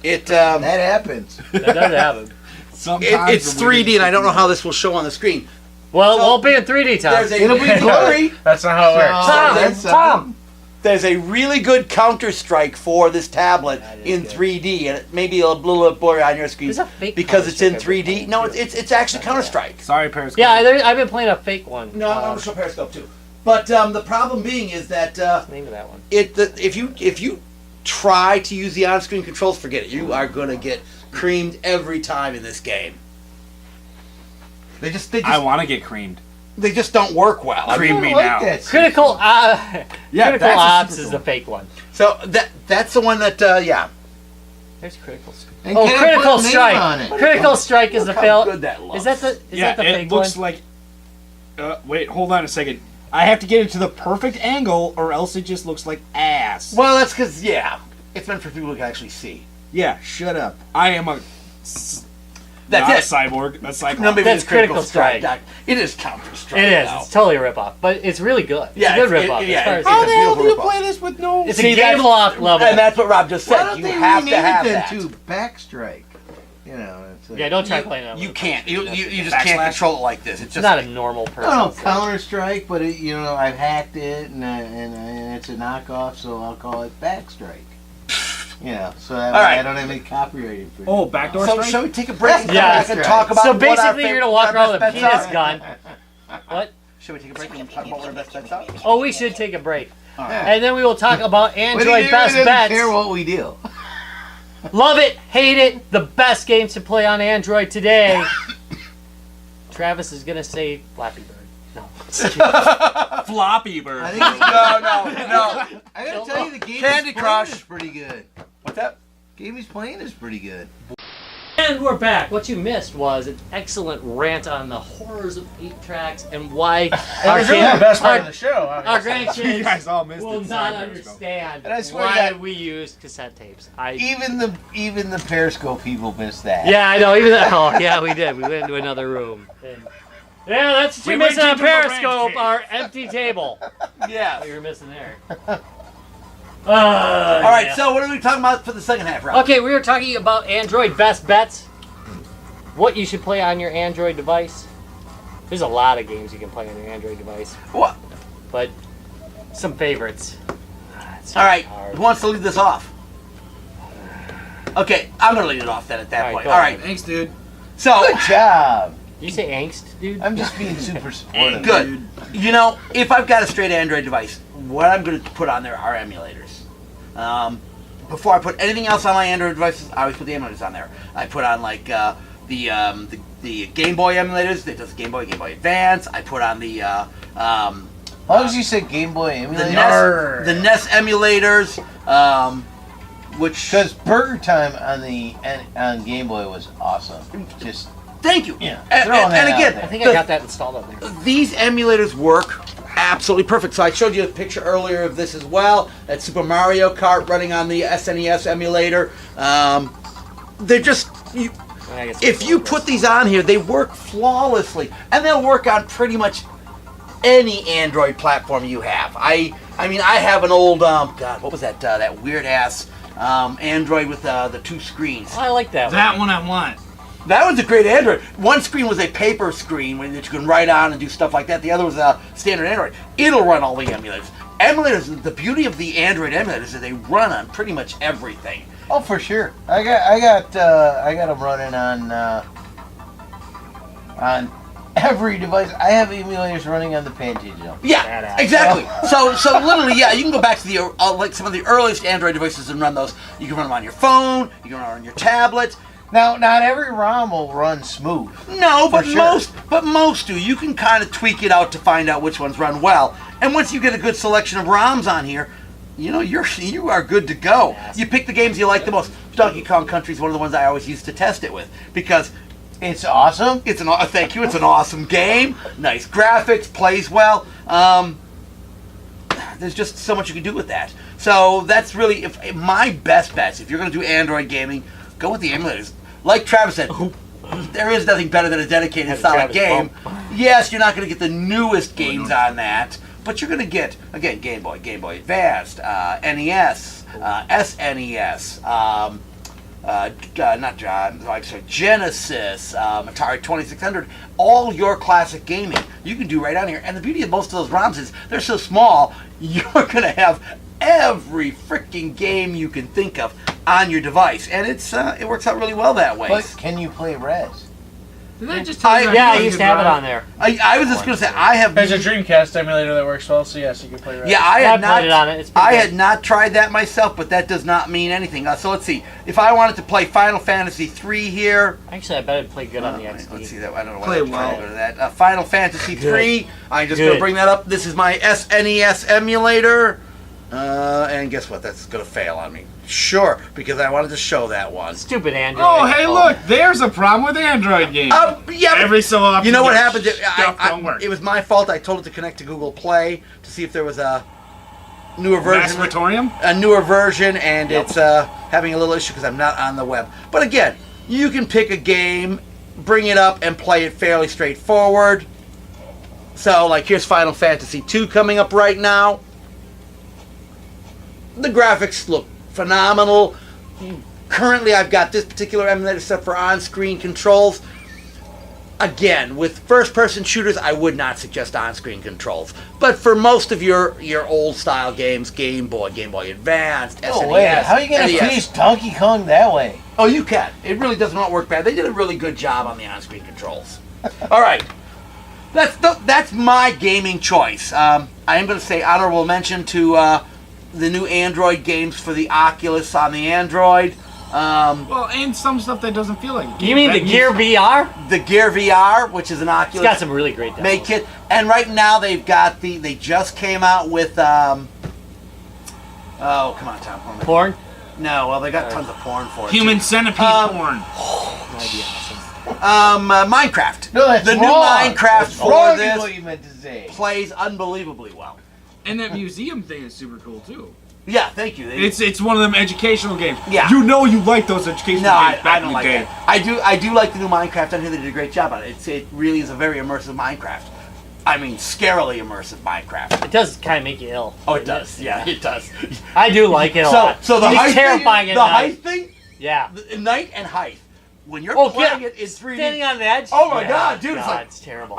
it. That happens. That does happen. Sometimes It's 3D, and I don't know how this will show on the screen. Well, it won't be in 3D, Tom. There's a It'll be blurry. That's not how it works. Tom! there's a really good Counter-Strike for this tablet in 3D, and it may be a little bit blurry on your screen There's a fake because it's in Counter-Strike 3D. No, it's actually Counter-Strike. Sorry, Periscope. Yeah, I've been playing a fake one. No, I'm going to show Periscope too. But the problem being is that What's the name of that one? if you try to use the on-screen controls, forget it. You are going to get creamed every time in this game. They just I want to get creamed. they just don't work well. Cream me like now. that Critical Yeah, Critical that's a Ops super is cool the fake one. So that's the one that yeah. There's Critical Strike. And Oh, can I Critical put a name Strike. on it? Critical Strike is the Look how fail. good that looks. Is that the Yeah, fake it looks one? like. Wait, hold on a second. I have to get it to the perfect angle, or else it just looks like ass. Well, that's because it's meant for people who can actually see. Yeah, shut up. I am a. That's not it. a cyborg. That's cyborg. No, maybe That's it's Critical Critical Strike. It is Counter Strike. It is. It's totally a ripoff, but it's really good. It's Yeah, a good it's- ripoff. it- yeah, as far as it's- How it's the hell do you beautiful play this with no? It's See, a game lock level. And that's what Rob just Why said. don't You they have to rename have it that. then to Backstrike? You know, it's Yeah, don't try playing that. You with can't. a- You just can't Backslash? control it like this. It's It's just not a normal person. No, so- Counter Strike, but I've hacked it and it's a knockoff, so I'll call it Backstrike. So that All way right. I don't have any copyright infringement. Oh, backdoor So strike. shall we take a break and come Yeah. back and talk about So what our basically, you're gonna walk around with a best bets penis are? gun. What? Shall we take a break and talk about what our best bets are? Oh, we should take a break, All right. and then we will talk about What do Android you do? best It doesn't bets. care what we do. Love it, hate it. The best games to play on Android today. Travis is gonna say Flappy Bird. No. Floppy bird. I think No. I gotta tell you, the game Candy he's Crush. playing is pretty good. What's that? Game he's playing is pretty good. And we're back. What you missed was an excellent rant on the horrors of 8-tracks and why That was really the best part of the show. our obviously. You guys grandkids all missed will it. not Sorry, Periscope. understand And I swear why that- we used cassette tapes. Even the Periscope people missed that. Yeah, I know. Even that. Oh, yeah, we did. We went into another room. And, yeah, that's what We you're went missing on into the Periscope. ranch Our empty table. Yeah. What you're missing there. All right. Yeah. So what are we talking about for the second half, Rob? Okay, we were talking about Android best bets. What you should play on your Android device. There's a lot of games you can play on your Android device, What? but some favorites. It's All right. hard. Who wants to lead this off? Okay, I'm gonna lead it off then at that All right, point. go All ahead. right. Thanks, dude. So Good job. You say angst, dude? I'm just being super supportive. good. You know, if I've got a straight Android device, what I'm going to put on there are emulators. Before I put anything else on my Android devices, I always put the emulators on there. I put on like the Game Boy emulators. It does Game Boy Advance. I put on the As long as you said Game Boy emulator. the NES emulators, which Because Burger Time on Game Boy was awesome. Just thank you. Yeah, And, throwing and, that and out again, there. I think I got that installed on there. these emulators work absolutely perfect. So I showed you a picture earlier of this as well. That Super Mario Kart running on the SNES emulator. They're just if you put these on here, they work flawlessly, and they'll work on pretty much any Android platform you have. I mean, I have an old God, what was that? That weird ass Android with the two screens. I like that. That one I want. That was a great Android. One screen was a paper screen that you can write on and do stuff like that. The other was a standard Android. It'll run all the emulators. Emulators, the beauty of the Android emulators is that they run on pretty much everything. oh, for sure. I got them running on every device. I have emulators running on the Pantages. Yeah, Badass. exactly. So literally, yeah, you can go back to the like some of the earliest Android devices and run those. You can run them on your phone. You can run them on your tablet. Now, not every ROM will run smooth. No, but For sure. most do. You can kind of tweak it out to find out which ones run well. And once you get a good selection of ROMs on here, you know you are good to go. You pick the games you like the most. Donkey Kong Country is one of the ones I always used to test it with because It's awesome. it's thank you. It's an awesome game. Nice graphics, plays well. There's just so much you can do with that. So that's really my best bets. If you're going to do Android gaming, go with the emulators. Like Travis said, there is nothing better than a dedicated solid Travis game. Yes, you're not going to get the newest games on that, but you're going to get, again, Game Boy Advanced, NES, SNES, Genesis, Atari 2600, all your classic gaming you can do right on here. And the beauty of most of those ROMs is they're so small, you're going to have every freaking game you can think of on your device, and it works out really well that way. But can you play Res? Did I just tell you? Yeah, I used to have it on there. I was just going to say, I have... There's a Dreamcast emulator that works well, so yes, you can play Red. Yeah, I Yeah, had I played it on it. It's pretty I good. had not tried that myself, but that does not mean anything. So let's see. If I wanted to play Final Fantasy 3 here... Actually, I bet it'd play good on the XD. Let's see that. I don't know why Play I'm trying to well. go to that. Final Fantasy 3. I'm just going Good. to bring that up. This is my SNES emulator. And guess what? That's going to fail on me. Sure, because I wanted to show that one. Stupid Android. Oh, hey, look, there's a problem with Android games. Yeah, but Every so often, you know what yeah, happened? Stuff don't work. It was my fault. I told it to connect to Google Play to see if there was a newer version. Masturbatorium? A newer version, and it's having a little issue because I'm not on the web. But again, you can pick a game, bring it up, and play it fairly straightforward. So, like, here's Final Fantasy 2 coming up right now. The graphics look phenomenal. Currently, I've got this particular emulator set for on-screen controls. Again, with first-person shooters, I would not suggest on-screen controls. But for most of your old-style games, Game Boy Advanced, SNES... Oh, wait, how are you going to NES. face Donkey Kong that way? Oh, you can. It really does not work bad. They did a really good job on the on-screen controls. All right. That's my gaming choice. I am going to say honorable mention to the new Android games for the Oculus on the Android. Well, and some stuff that doesn't feel like You mean the Gear VR? The Gear VR, which is an It's Oculus got some really great demos. make kit. And right now they've got they just came out with oh, come on, Tom. Porn? No, well, they got tons of porn for it. Human too. centipede porn. That'd be awesome. Minecraft. No, that's the new wrong. Minecraft That's for wrong is this what you meant to say. plays unbelievably well. And that museum thing is super cool, too. Yeah, thank you. It's one of them educational games. Yeah. You know you like those educational No, games I back don't in the like day. that. I do like the new Minecraft. I think they did a great job on it. It really is a very immersive Minecraft. I mean, scarily immersive Minecraft. It does kind of make you ill. Oh, it does. Yeah, it does. I do like it a lot. So the It's height terrifying thing, at the night. height thing, Yeah. night and height. When you're Oh, playing yeah. it in 3D, Standing on the edge? Oh my God, dude, it's like- it's terrible.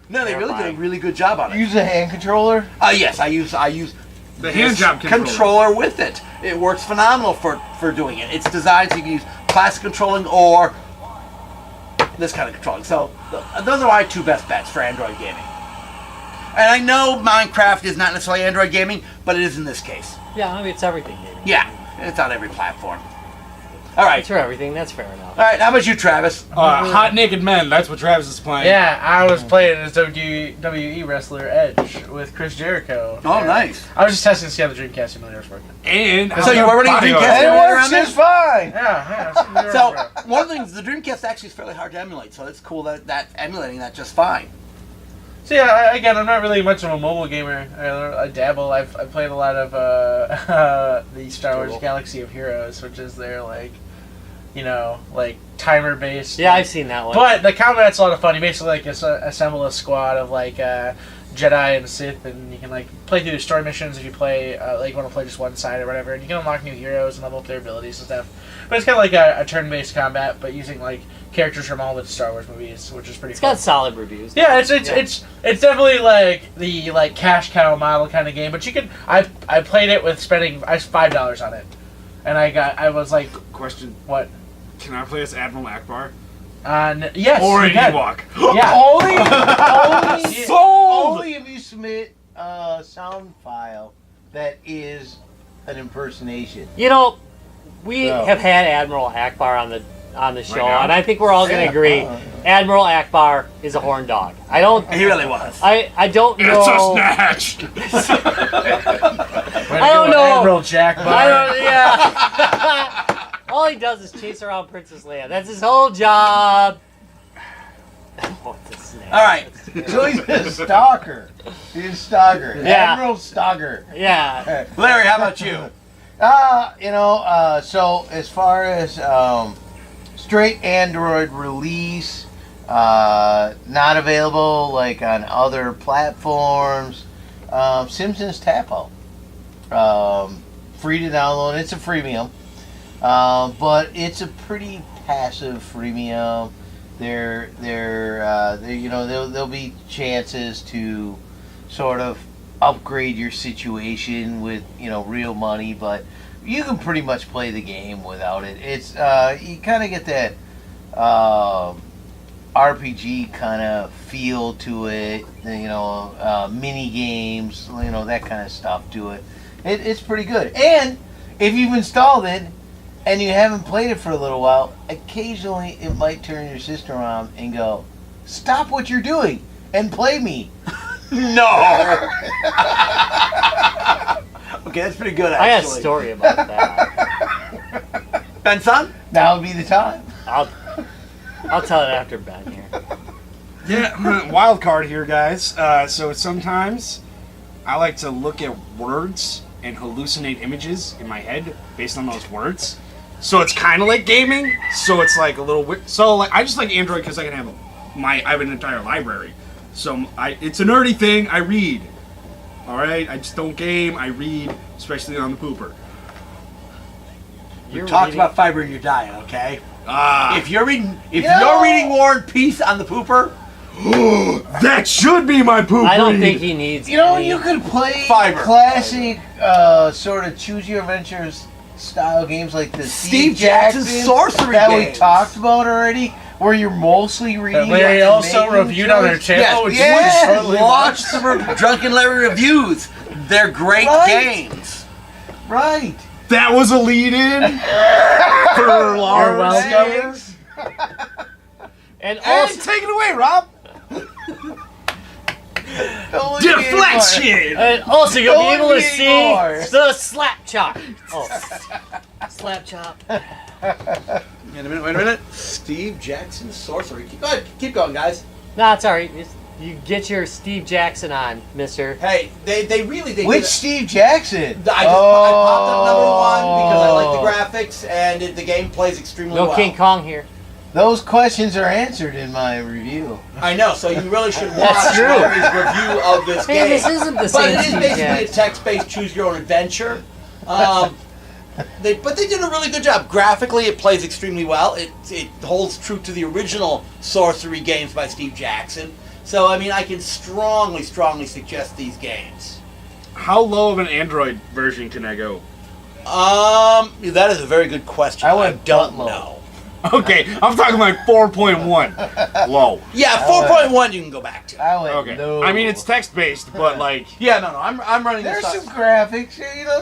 no, they really did a terrifying. really good job on it. Use a hand controller? Yes, I use The hand job controller with it. It works phenomenal for doing it. It's designed so you can use classic controlling or this kind of controlling. So those are my two best bets for Android gaming. And I know Minecraft is not necessarily Android gaming, but it is in this case. Yeah, I mean, it's everything, gaming. Yeah, it's on every platform. All right. It's for everything. That's fair enough. All right, how about you, Travis? Hot Naked Men, that's what Travis is playing. Yeah, I was playing as WWE wrestler Edge with Chris Jericho. Oh, nice. I was just testing to see how the Dreamcast emulator was working. And So you already Body Dreamcast art. And it emulator works on there? just fine. Yeah. So one of the things, the Dreamcast actually is fairly hard to emulate, so it's cool that emulating that just fine. So yeah, again, I'm not really much of a mobile gamer. I dabble. I've played a lot of the Star Wars Cool. Galaxy of Heroes, which is their like timer based. Yeah, I've seen that one. But the combat's a lot of fun. You basically assemble a squad of Jedi and Sith, and you can play through the story missions if you play you want to play just one side or whatever. And you can unlock new heroes and level up their abilities and stuff. But it's kind of like a turn-based combat, but using characters from all the Star Wars movies, which is pretty. It's fun. got solid reviews. Yeah, it's definitely the cash cow model kind of game. But you can I played it with spending $5 on it, and I was like, Question, what? can I play as Admiral Akbar? Yes, Or you an can. Ewok? Yeah. Only if you submit a sound file that is an impersonation. You know, we No. have had Admiral Akbar on the show, now? and I think we're all going to Yeah. agree Admiral Akbar is a horn dog. I don't. He really was. I don't know. It's a snatch! I don't know. Admiral Jack Bar. I don't. Yeah. All he does is chase around Princess Leia. That's his whole job. What the snap. All right. So he's a stalker. He's a stalker. Yeah. Admiral Stalker. Yeah. Larry, how about you? So as far as straight Android release, not available on other platforms, Simpsons Tap-Out. Free to download. It's a freemium. But it's a pretty passive freemium. There'll be chances to sort of upgrade your situation with real money, but you can pretty much play the game without it. It's you kind of get that RPG kind of feel to it, mini games, that kind of stuff to it. It's pretty good. And if you've installed it and you haven't played it for a little while, occasionally it might turn your sister on and go, "Stop what you're doing and play me." No. Okay, that's pretty good. Actually, I got a story about that. Ben, son. Now would be the time. I'll tell it after Ben here. Yeah, wild card here, guys. So sometimes I like to look at words and hallucinate images in my head based on those words. So it's kind of like gaming. So it's like a little weird. So like I just like Android because I can have I have an entire library. So it's a nerdy thing. I read. All right, I just don't game. I read, especially on the pooper. You talked about fiber in your diet, okay? Ah, If you're reading War and Peace on the pooper, that should be my poop. I don't read. think he needs. You could play Fiber. classic sort of choose your adventures style games like the Steve Jackson's sorcery that games. we talked about already, where you're mostly reading. Larry and also making reviewed on their choices. channel, which Yes. is totally watch the Drunken Larry reviews. They're great Right. games. Right. That was a lead-in for You're Lawrence. welcome. And And also, take it away, Rob. Don't look at Deflection. you'll be Don't able to be see anymore. the slap chop. Oh, slap chop. Wait a minute. Steve Jackson's sorcery. Keep going, guys. No, it's alright. You get your Steve Jackson on, mister. Hey, they Which Steve Jackson? I popped up number 1 because I like the graphics and the game plays extremely No well. King Kong here. Those questions are answered in my review. I know, so you really should watch That's true. Larry's review of this Hey, game. this isn't the But same it is Steve basically a Jackson. text-based choose-your-own-adventure. But they did a really good job. Graphically, it plays extremely well. It holds true to the original sorcery games by Steve Jackson. So, I mean, I can strongly suggest these games. How low of an Android version can I go? That is a very good question. I went don't butt low. know. Okay, I'm talking like 4.1 low. Yeah, 4.1 you can go back to. I went Okay, no. I mean it's text-based, but like Yeah, no, I'm running There's this some on. graphics.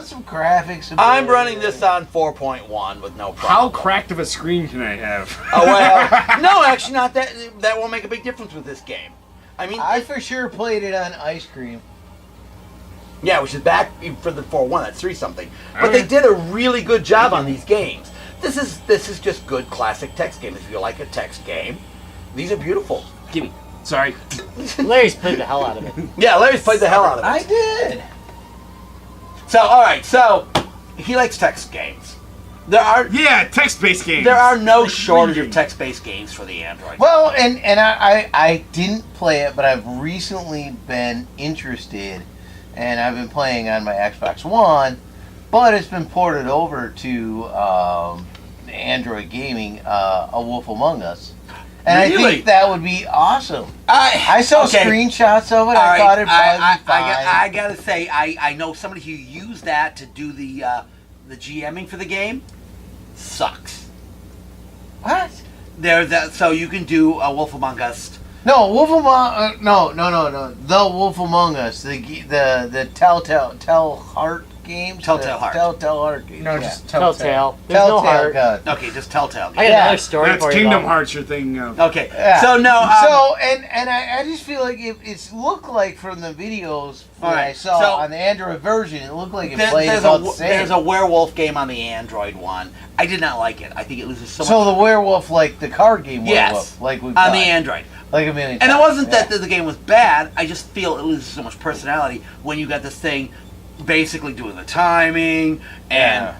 Some graphics. I'm running this on 4.1 with no how problem. cracked of a screen can I have? Oh well, no, actually not that. That won't make a big difference with this game. I mean, I for sure played it on ice cream. yeah, which is back for the 4.1. That's 3 something. But they did a really good job on these games. This is just good classic text games. If you like a text game, these are beautiful. Gimme. Sorry. Larry's played the hell out of it. Yeah, Larry's played the hell out of it. I did. So, all right, so he likes text games. Yeah, text-based games. There are no Like shortage reading. of text-based games for the Android. Well, and I didn't play it, but I've recently been interested, and I've been playing on my Xbox One, but it's been ported over to Android gaming, A Wolf Among Us. And I Really? think that would be awesome. I I saw okay. screenshots of it. All I right, thought it'd probably be fine. I gotta say, I know somebody who used that to do the GMing for the game. Sucks. What? So you can do a Wolf Among Us. No, Wolf Among no. The Wolf Among Us, the Telltale Heart games. Telltale Heart. Telltale Heart games. No, yeah. just Telltale. There's no heart. God. Okay, just Telltale. I got Yeah. another story That's for you. Kingdom though. Hearts, your thing. Okay, Yeah. so no. So and I just feel like it's looked like from the videos that I Alright, saw so- on the Android version, it looked like it There- played there's about the same. there's a werewolf game on the Android one. I did not like it. I think it loses so much So the werewolf, like the card game Yes. werewolf, like we've on done, the Android. like a million. And it times. wasn't Yeah. that the game was bad. I just feel it loses so much personality when you got this thing basically doing the timing and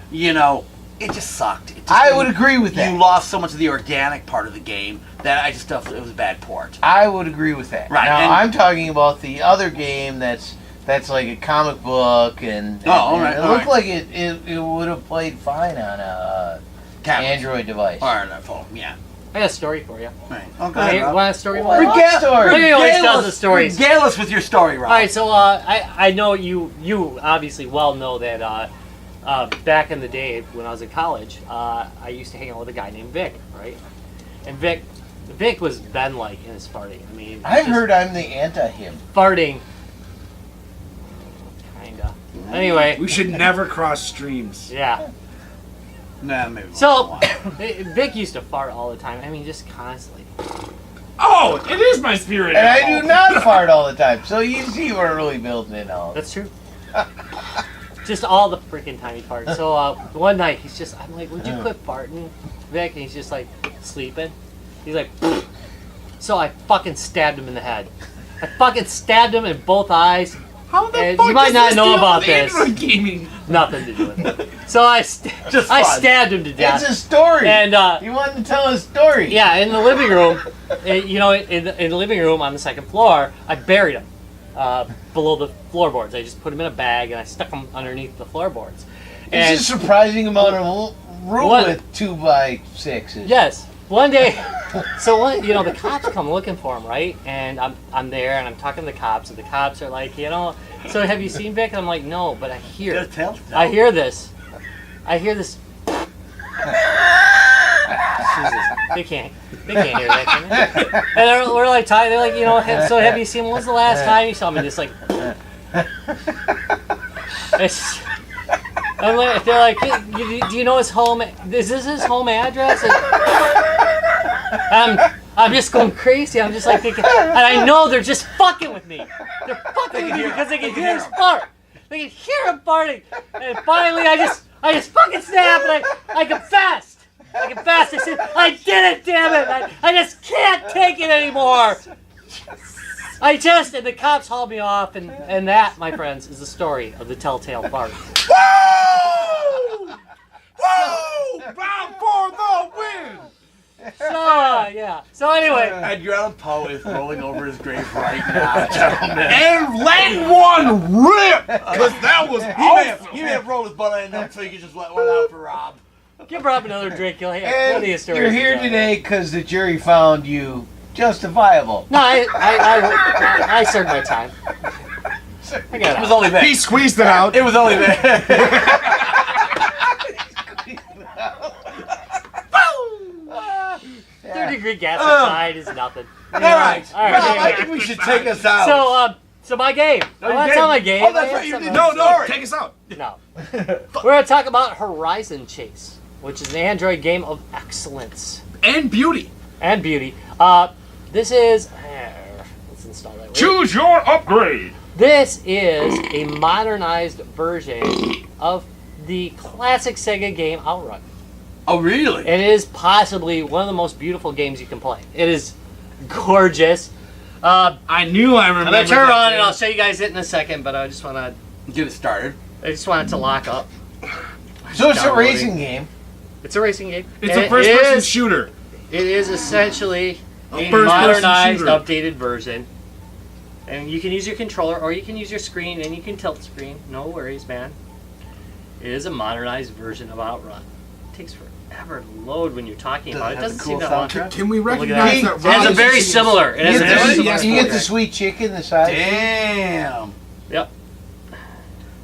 it just sucked. It just, I would agree with that. You lost so much of the organic part of the game that I just felt it was a bad port. I would agree with that. Right, Now and- I'm talking about the other game that's like a comic book and all right, it all looked right. like it would have played fine on a Tablet. Android device. Or on a phone, yeah. I got a story for you. Right. Oh, go ahead, Rob. Want a story? What Regale- story? Look at always tells regale the us- stories. Regale us with your story, Rob. All right, so I know you obviously well know that back in the day when I was in college, I used to hang out with a guy named Vic, right? And Vic was Ben-like in his farting. I mean, I've just heard I'm the anti-him. farting. Kinda. Anyway, We should never cross streams. yeah. Nah, maybe. So Vic used to fart all the time. I mean, just constantly. Oh, it is my spirit. And I animal. do not fart all the time, so you see we're really building in all. That's true. Just all the freaking tiny farts. So one night I'm like, would you quit farting, Vic? And he's just like sleeping. He's like, "Pfft." So I fucking stabbed him in the head. I fucking stabbed him in both eyes. How the And fuck you might does not this know deal about with this. Android gaming? Nothing to do with it. So I Just I fun. stabbed him to death. It's a story. And you wanted to tell a story. yeah, in the living room, in the living room on the second floor, I buried him below the floorboards. I just put him in a bag and I stuck him underneath the floorboards. And It's a surprising amount of room What? with 2x6s. yes, one day, the cops come looking for him, right? And I'm there and I'm talking to the cops, and the cops are like, so have you seen Vic? And I'm like, no, but I hear Just tell. I hear this. Jesus. They can't hear that, can they? And we're like talking, they're like, so have you seen, when was the last time you saw me? Just like, it's, they're like, do you know his home, is this his home address? And I'm just going crazy, I'm just like thinking, and I know they're just fucking with me. They're fucking with me because they can hear his fart. They can hear him farting. And finally I just fucking snapped and I confessed. I confessed. I said, I did it, damn it. I just can't take it anymore. And the cops hauled me off, and that, my friends, is the story of the telltale fart. Woo! Woo! Round for the win! So, yeah. So anyway, Edgar Allan Poe is rolling over his grave right now, gentlemen. And let one rip! Because that was awesome! He may have rolled his butt enough so you could just let one out for Rob. give Rob another drink. You'll have And plenty of stories. you're to here tell. today because the jury found you justifiable. No, I served my time. I got It was out. only there. He squeezed it out. It was only there. 30-degree gas outside is nothing. All right. All right. Rob, I Anyway. think we should take us out. So my game. No, you That's didn't. not my game. Oh, that's I right, you have did. something No, else. no, take us out. No. We're going to talk about Horizon Chase, which is an Android game of excellence And beauty. and beauty. This is... let's install that. Choose your upgrade. This is a modernized version of the classic Sega game Outrun. Oh, really? It is possibly one of the most beautiful games you can play. It is gorgeous. I knew I remembered. I'm going to turn that on and game. I'll show you guys it in a second, but I just want Get it started. it to lock up. So it's a Downloading. racing game. It's a racing game. It's And a first-person is- shooter. It is essentially a first-person modernized, shooter. updated version. And you can use your controller or you can use your screen and you can tilt the screen. No worries, man. It is a modernized version of Outrun. It takes forever to load when you're talking Does about it it. It have doesn't the seem cool that long. soundtrack? Can we Look at recognize that. that It has a Rob very is- similar. It has You a get, very the, similar. you get the story. sweet chicken, the side. Damn. Yep.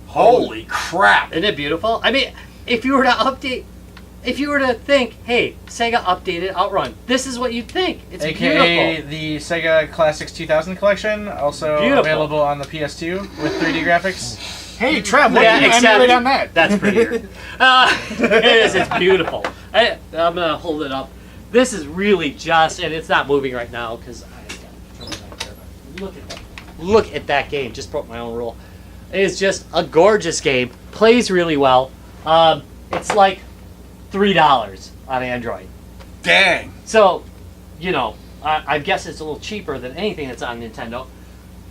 Holy crap. Isn't it beautiful? I mean, if you were to think, hey, Sega updated Outrun, this is what you'd think. It's AKA beautiful. the Sega Classics 2000 collection, also Beautiful. available on the PS2 with 3D graphics. Hey, Trev, what Yeah, do you except- emulate on that? That's prettier. It is. It's beautiful. I'm gonna hold it up. This is really just, and it's not moving right now because look at that. Look at that game. Just broke my own rule. It is just a gorgeous game. Plays really well. It's like $3 on Android. Dang. So, I guess it's a little cheaper than anything that's on Nintendo,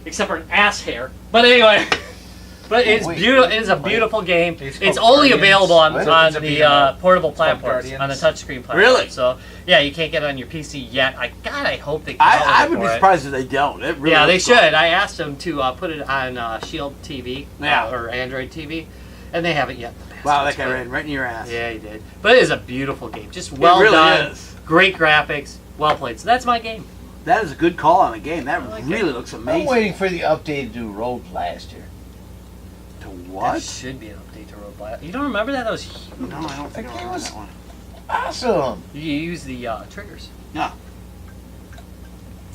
except for an ass hair. But anyway, it's wait, beautiful. It is a beautiful game. It's It's called only Guardians. available on, What? on It's a the beat 'em up. portable It's called platforms, on the Guardians. touchscreen platform. Really? So yeah, you can't get it on your PC yet. I hope they. Come out I with would it be for it. surprised if they don't. It really Yeah, they looks should. fun. I asked them to put it on Shield TV or Android TV, and they haven't yet. Wow, that Bastards, guy but- ran right in your ass. Yeah, he did. But it is a beautiful game. Just well really done. is. great graphics, well played. So that's my game. That is a good call on the game. That like really looks amazing. I'm waiting for the update to do Road Blaster. To That what? should be an update to Road Blast. You don't remember that? That was huge. No, I don't think I remember that one. Awesome. You use the triggers. Yeah.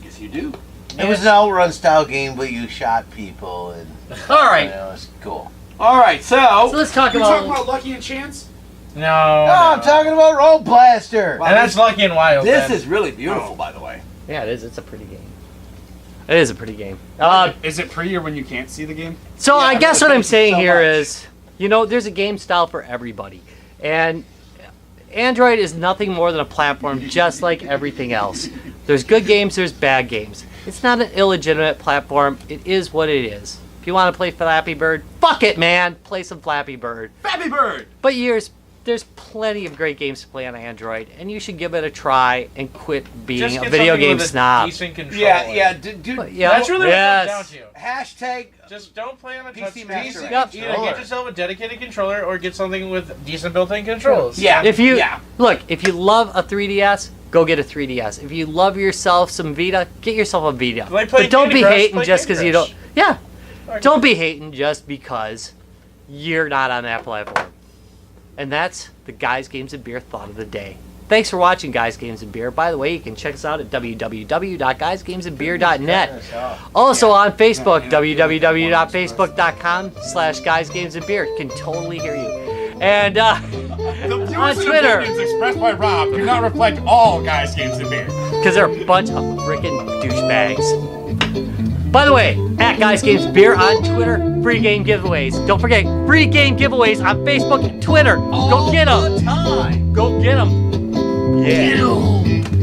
Guess you do. It was an outrun style game, but you shot people, and All right. it was cool. All right, So let's talk You're about. talking about Lucky and Chance? No, No, I'm talking about Road Blaster. Wow. And that's Lucky and Wild. This then. is really beautiful, by the way. Yeah, it is. It's a pretty game. It is a pretty game. Is it prettier when you can't see the game? So Yeah, I I guess really what I'm thank you saying so here much. is, there's a game style for everybody, and Android is nothing more than a platform, just like everything else. There's good games, there's bad games. It's not an illegitimate platform. It is what it is. If you want to play Flappy Bird, fuck it, man. Play some Flappy Bird. Flappy Bird! But there's plenty of great games to play on Android, and you should give it a try and quit being Just a get video something game with a snob. decent controller. Yeah, dude. But, yeah, That's really what yes. it comes down to. Hashtag. Just don't play on a PC touchscreen. Master Race. Yep. Either get yourself a dedicated controller or get something with decent built-in controls. Yeah. If you Yeah. look, if you love a 3DS, go get a 3DS. If you love yourself some Vita, get yourself a Vita. Like play but don't Candy be Crush, hating play just Candy because you Crush. don't. Yeah, Or- don't be hating just because you're not on that platform. And that's the Guys, Games, and Beer thought of the day. Thanks for watching Guys, Games, and Beer. By the way, you can check us out at www.guysgamesandbeer.net. Also on Facebook, www.facebook.com/guysgamesandbeer. Can totally hear you. And The on views and Twitter, opinions expressed by Rob do not reflect all Guys, Games, and Beer. because they're a bunch of freaking douchebags. By the way, at Guys Games Beer on Twitter, free game giveaways. Don't forget, free game giveaways on Facebook and Twitter. Go get them. All the time. Go get them. Yeah.